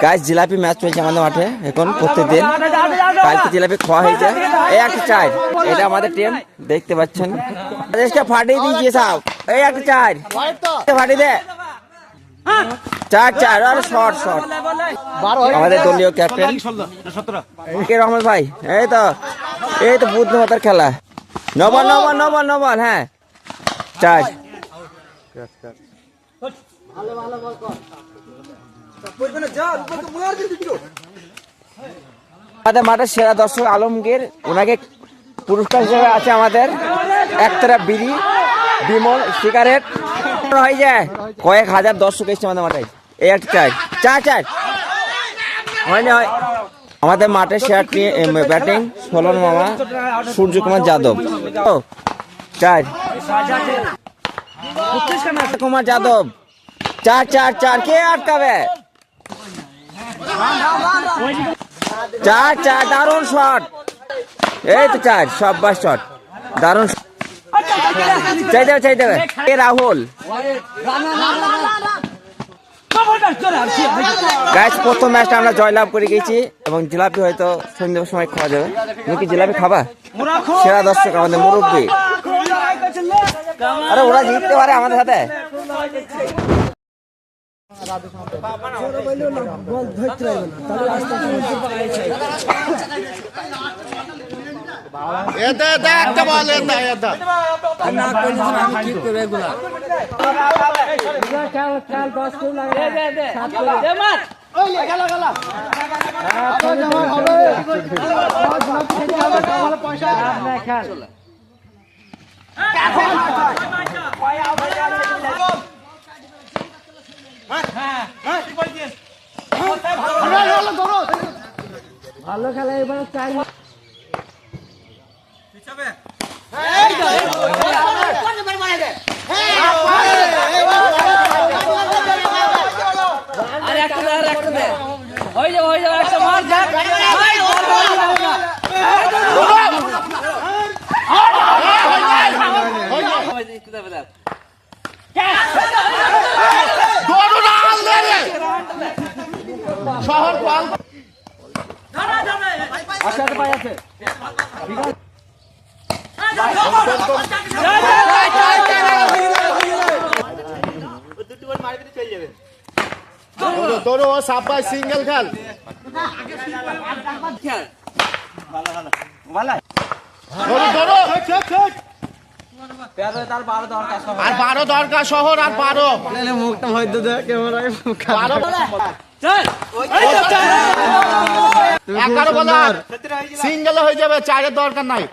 Guys jalebi match চলছে আমাদের মাঠে এখন প্রত্যেকদিন। কালকে জিলাপি খাওয়া হয়েছে। এই একটা চার, এটা আমাদের টিম দেখতে পাচ্ছেন। ফাটিয়ে দিয়েছে সব। এই একটা চার ফাটিয়ে দে। চার চার আর শর্ট শর্ট। আমাদের দলীয় ক্যাপ্টেন রহমান ভাই। এই তো বুদ্ধমাতার খেলা। নবল নবল নবল নবল। হ্যাঁ চার। আমাদের মাঠের সেরা দর্শক আলমগীর, ওনাকে পুরস্কার হিসেবে আছে আমাদের একতারা বিড়ি, বিমল, সিগারেট হয়ে যায়। কয়েক হাজার দর্শক এসছে আমাদের মাঠে। এই একটা চার চার চার হয়নি হয়। আমাদের মাঠের সেরা ব্যাটিং সোলন মামা সূর্যকুমার যাদব। চার কুমার যাদব। চার চার চার, কে আটকাবে? চার চার, দারুণ শট। এই তো চার, সব্বাস শট, দারুণ। চাই দেবে চাই দেবে। এ রাহুল। গাইস প্রথম ম্যাচটা আমরা জয়লাভ করে গেছি এবং জিলাপি হয়তো সন্ধ্যের সময় খাওয়া যাবে। তুমি কি জিলাপি খাবা? সেরা দর্শক আমাদের মুরব্বী। আরে ওরা জিততে পারে আমাদের সাথে। ভালো খেলা এবার চাই। শহর আসাতে পাই আছে। তোর ও সাব্বাই সিঙ্গেল খেল। আর 12 দরকার শহর আর 12 মুখটা হয়তো ক্যামেরায় 11 বলার সিঙ্গেল হয়ে যাবে, চারের দরকার নাই।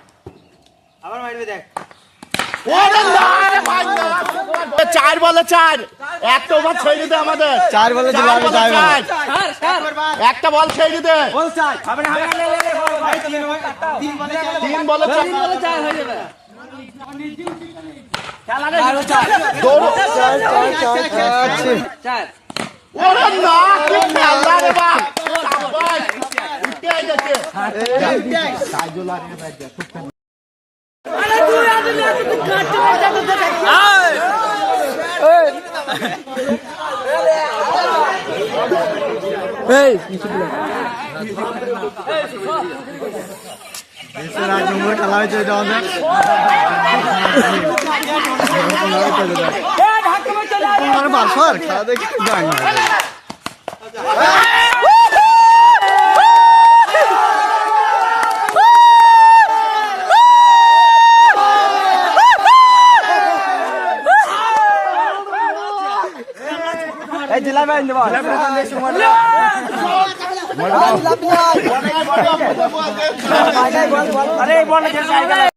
আবার মারবে দেখ। ওরে না রে ভাই না, 4 বলে 4, একটা ওভার ছেড়ে দে আমাদের। 4 বলে জিলাপি চাই স্যার, একটা বল ছেড়ে দে। বল 4 হবে না, হবে না, লে ভাই 3 বলে 4 হয়ে যাবে। খেলা রে 4 ওরে না, কি খেলা রে বাপ। ভাই উঠে গেছে। সাইজুলা রে ভাই যা খুব। আরে তুই আজ কাটতে এই কিছু বলে দেশরা জমুর খেলা হয়েছে এটা আমাদের। এ ঢাকা মে চলে আয়। তোমার বারবার খেলা দেখে জানি না। এই জিলাপি আইন দেব। আরে বল